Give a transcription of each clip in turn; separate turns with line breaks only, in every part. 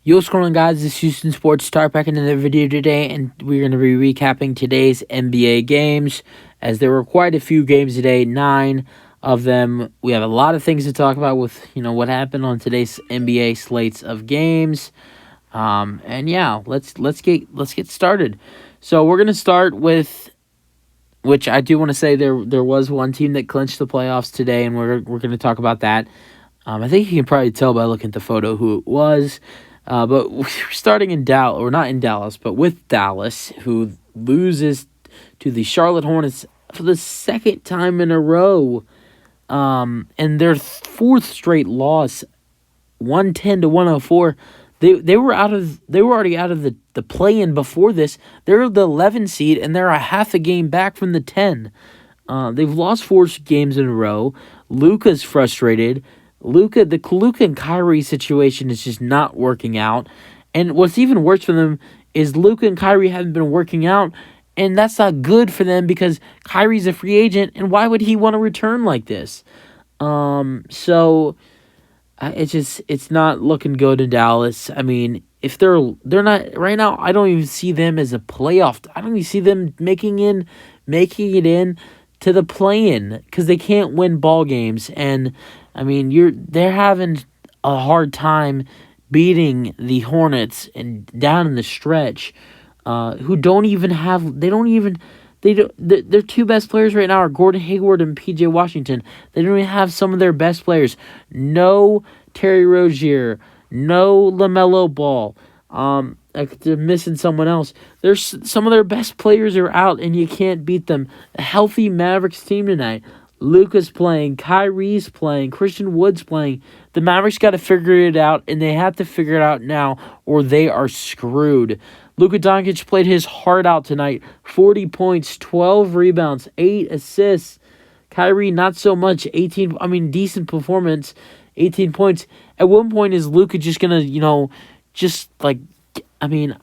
Yo, what's going on, guys? This is Houston Sports. Start back another video today, and we're going to be recapping today's NBA games, as there were quite a few games today, 9 of them. We have a lot of things to talk about with what happened on today's NBA slates of games. And yeah, let's get started. So we're going to start with, which I do want to say there was one team that clinched the playoffs today, and we're going to talk about that. I think you can probably tell by looking at the photo who it was. But we're starting in Dallas, or not in Dallas, but with Dallas, who loses to the Charlotte Hornets for the second time in a row. And their fourth straight loss, 110-104. They were already out of the play-in before this. They're the 11 seed, and they're a half a game back from the 10. They've lost 4 games in a row. Luka's frustrated. The Luka and Kyrie situation is just not working out. And what's even worse for them is Luka and Kyrie haven't been working out, and that's not good for them because Kyrie's a free agent, and why would he want to return like this? It's not looking good in Dallas. I mean, if they're not right now, I don't even see them as a playoff. I don't even see them making it in to the play-in because they can't win ball games. And I mean, they're having a hard time beating the Hornets and down in the stretch, who their two best players right now are Gordon Hayward and PJ Washington. They don't even have some of their best players. No Terry Rozier, no LaMelo Ball. They're missing someone else. There's some of their best players are out, and you can't beat them. A healthy Mavericks team tonight. Luka's playing, Kyrie's playing, Christian Wood's playing. The Mavericks got to figure it out, and they have to figure it out now, or they are screwed. Luka Doncic played his heart out tonight. 40 points, 12 rebounds, 8 assists. Kyrie, not so much. Decent performance, 18 points. At one point, is Luka just going to,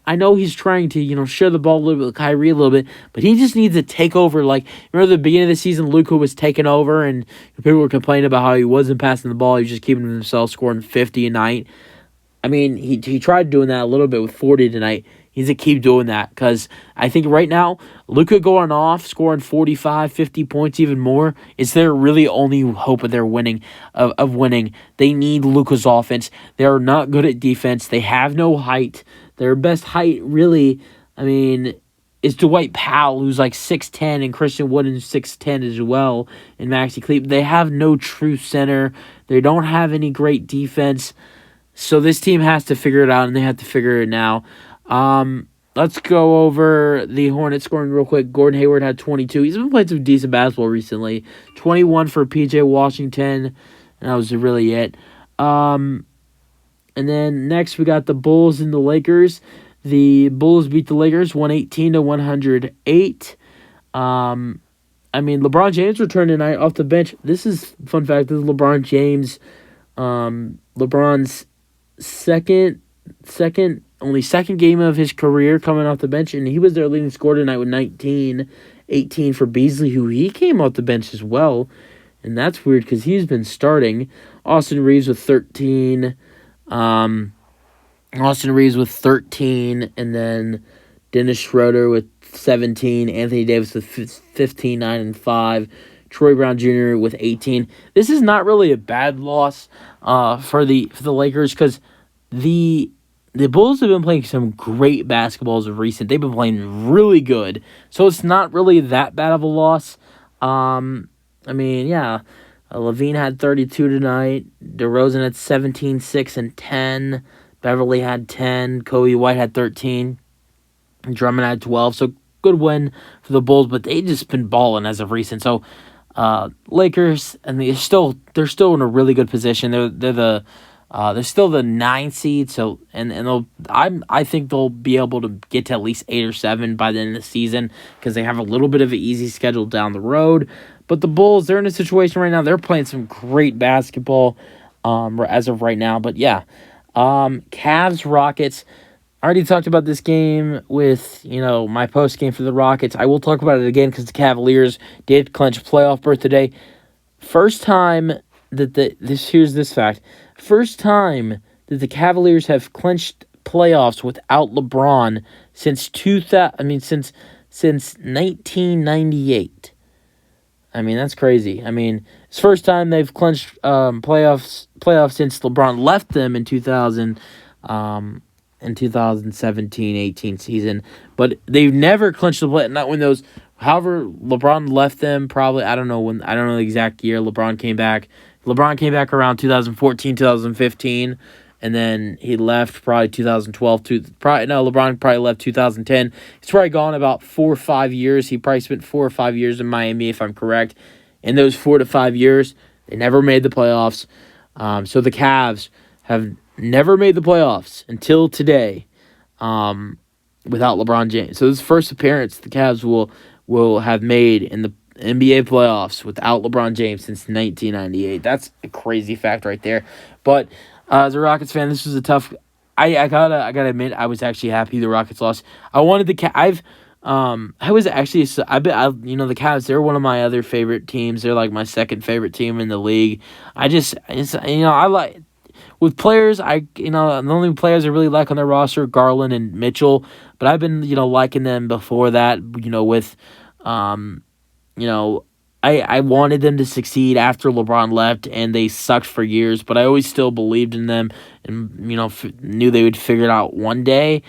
I know he's trying to, share the ball a little bit with Kyrie a little bit, but he just needs to take over. Like, remember the beginning of the season, Luka was taking over, and people were complaining about how he wasn't passing the ball. He was just keeping himself scoring 50 a night. I mean, he tried doing that a little bit with 40 tonight. He needs to keep doing that because I think right now, Luka going off, scoring 45, 50 points, even more, is their really only hope of their winning. They need Luka's offense. They are not good at defense. They have no height. Their best height, really, is Dwight Powell, who's like 6'10", and Christian Wood is 6'10" as well, and Maxi Kleber. They have no true center. They don't have any great defense. So this team has to figure it out, and they have to figure it now. Let's go over the Hornets scoring real quick. Gordon Hayward had 22. He's been playing some decent basketball recently. 21 for PJ Washington, and that was really it. And then next we got the Bulls and the Lakers. The Bulls beat the Lakers 118-108. LeBron James returned tonight off the bench. This is fun fact. This is LeBron James. LeBron's second game of his career coming off the bench, and he was their leading scorer tonight with 19, 18 for Beasley, who he came off the bench as well, and that's weird because he's been starting. Austin Reeves with 13, and then Dennis Schroeder with 17, Anthony Davis with 15, 9, and 5, Troy Brown Jr. with 18. This is not really a bad loss for the Lakers because the Bulls have been playing some great basketballs of recent. They've been playing really good. So it's not really that bad of a loss. Levine had 32 tonight. DeRozan had 17, 6, and 10. Beverly had 10. Kobe White had 13. Drummond had 12. So good win for the Bulls, but they just been balling as of recent. So Lakers, and they're still in a really good position. They're still the 9 seed, so I think they'll be able to get to at least 8 or 7 by the end of the season because they have a little bit of an easy schedule down the road. But the Bulls, they're in a situation right now. They're playing some great basketball as of right now. But yeah, Cavs Rockets. I already talked about this game with my post game for the Rockets. I will talk about it again because the Cavaliers did clinch playoff berth today. First time that here's this fact. First time that the Cavaliers have clinched playoffs without LeBron since 2000. Since 1998. I mean, that's crazy. I mean, it's the first time they've clinched playoffs since LeBron left them in 2000, in 2017-18 season. But they've never clinched the play. Not when those. However, LeBron left them. Probably I don't know when. I don't know the exact year LeBron came back. LeBron came back around 2014, 2015. And then he left probably 2012. LeBron probably left 2010. He's probably gone about 4 or 5 years. He probably spent 4 or 5 years in Miami, if I'm correct. In those 4 to 5 years, they never made the playoffs. So the Cavs have never made the playoffs until today without LeBron James. So this is the first appearance the Cavs will have made in the NBA playoffs without LeBron James since 1998. That's a crazy fact right there. But as a Rockets fan, this was a tough. I gotta admit, I was actually happy the Rockets lost. I wanted the I was actually the Cavs. They're one of my other favorite teams. They're like my second favorite team in the league. I like with players. The only players I really like on their roster, Garland and Mitchell. But I've been liking them before that. With I wanted them to succeed after LeBron left, and they sucked for years, but I always still believed in them and, knew they would figure it out one day.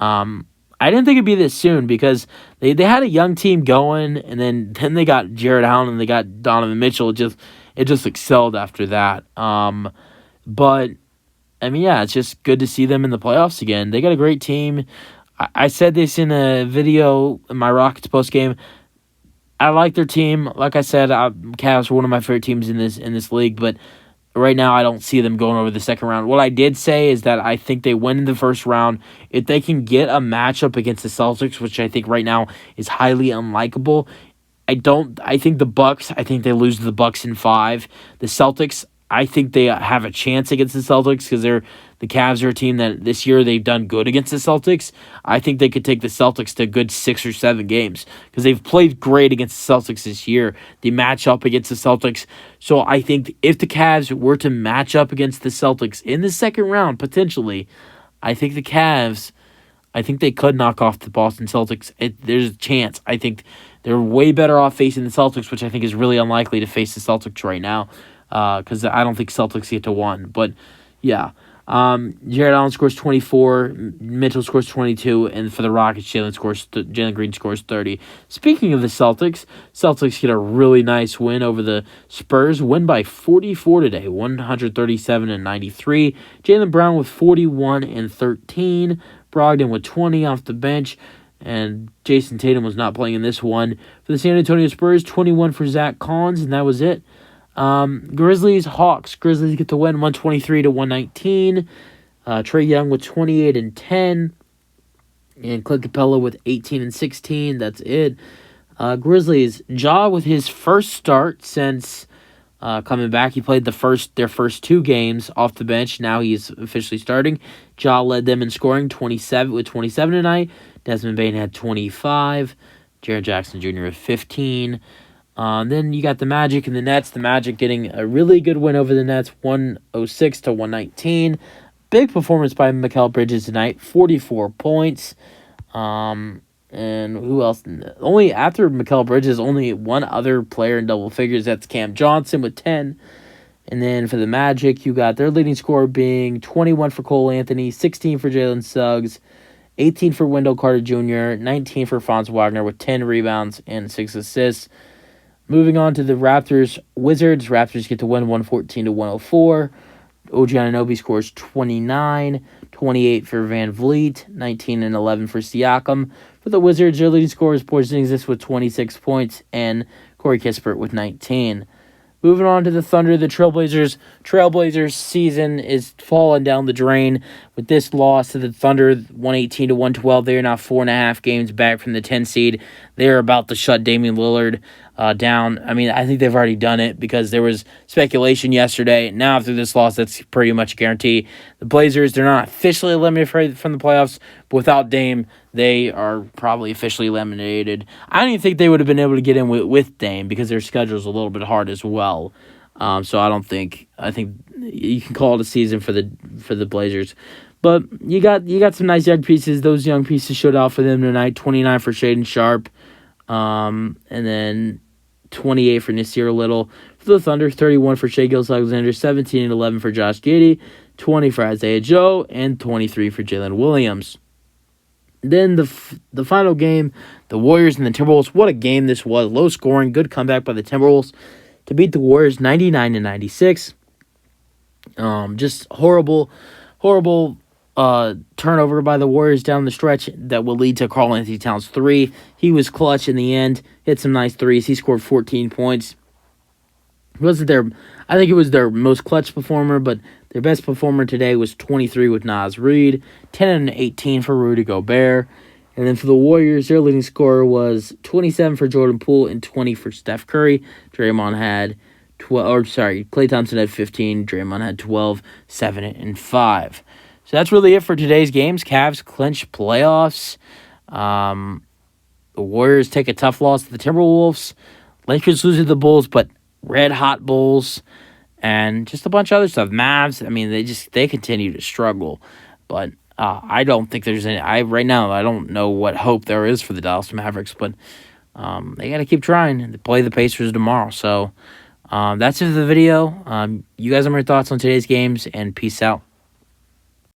I didn't think it'd be this soon because they had a young team going, and then they got Jared Allen and they got Donovan Mitchell. It just excelled after that. But, it's just good to see them in the playoffs again. They got a great team. I said this in a video in my Rockets postgame. I like their team. Like I said, Cavs are one of my favorite teams in this league, but right now I don't see them going over the second round. What I did say is that I think they win in the first round. If they can get a matchup against the Celtics, which I think right now is highly unlikable, I think the Bucks, I think they lose to the Bucks in 5. The Celtics, I think they have a chance against the Celtics because the Cavs are a team that this year they've done good against the Celtics. I think they could take the Celtics to a good 6 or 7 games because they've played great against the Celtics this year. They match up against the Celtics. So I think if the Cavs were to match up against the Celtics in the second round, potentially, I think the Cavs, they could knock off the Boston Celtics. There's a chance. I think they're way better off facing the Celtics, which I think is really unlikely to face the Celtics right now. Because I don't think Celtics get to 1. But, yeah. Jared Allen scores 24. Mitchell scores 22. And for the Rockets, Jalen Green scores 30. Speaking of the Celtics get a really nice win over the Spurs. Win by 44 today, 137-93. Jaylen Brown with 41 and 13. Brogdon with 20 off the bench. And Jason Tatum was not playing in this one. For the San Antonio Spurs, 21 for Zach Collins, and that was it. Grizzlies, Hawks. Grizzlies get the win 123-119. Trae Young with 28 and 10. And Clint Capella with 18 and 16. That's it. Grizzlies, Ja with his first start since coming back. He played their first 2 games off the bench. Now he's officially starting. Ja led them in scoring 27 tonight. Desmond Bane had 25. Jaren Jackson Jr. with 15. Then you got the Magic and the Nets. The Magic getting a really good win over the Nets, 106-119. Big performance by Mikal Bridges tonight, 44 points. And who else? Only after Mikal Bridges, only one other player in double figures. That's Cam Johnson with 10. And then for the Magic, you got their leading scorer being 21 for Cole Anthony, 16 for Jalen Suggs, 18 for Wendell Carter Jr., 19 for Franz Wagner with 10 rebounds and 6 assists. Moving on to the Raptors-Wizards. Raptors get to win 114-104. OG Anunoby scores 29, 28 for Van Vliet, 19 and 11 for Siakam. For the Wizards, their leading scorer is Porzingis with 26 points and Corey Kispert with 19. Moving on to the Thunder, the Trailblazers. Trailblazers season is falling down the drain with this loss to the Thunder, 118-112. They are now 4.5 games back from the 10 seed. They are about to shut Damian Lillard down. I mean, I think they've already done it because there was speculation yesterday. Now, after this loss, that's pretty much a guarantee. The Blazers, they're not officially eliminated from the playoffs, but without Dame, they are probably officially eliminated. I don't even think they would have been able to get in with Dame because their schedule is a little bit hard as well. So I think you can call it a season for the Blazers. But you got some nice young pieces. Those young pieces showed out for them tonight. 29 for Shaden Sharp, and then 28 for Nasir Little. For the Thunder, 31 for Shai Gilgeous-Alexander, 17 and 11 for Josh Giddey, 20 for Isaiah Joe, and 23 for Jalen Williams. Then the final game, the Warriors and the Timberwolves. What a game this was. Low scoring, good comeback by the Timberwolves to beat the Warriors 99-96. Just horrible turnover by the Warriors down the stretch that will lead to Karl-Anthony Towns' 3. He was clutch in the end, hit some nice threes. He scored 14 points. I think it was their most clutch performer, but their best performer today was 23 with Naz Reid, 10 and 18 for Rudy Gobert. And then for the Warriors, their leading scorer was 27 for Jordan Poole and 20 for Steph Curry. Klay Thompson had 15, Draymond had 12, 7 and 5. So that's really it for today's games. Cavs clinch playoffs. The Warriors take a tough loss to the Timberwolves. Lakers lose to the Bulls, but red-hot Bulls. And just a bunch of other stuff. Mavs, I mean, they continue to struggle. But I don't think there's any... Right now, I don't know what hope there is for the Dallas Mavericks, but they got to keep trying. They play the Pacers tomorrow. So that's it for the video. You guys have your thoughts on today's games, and peace out.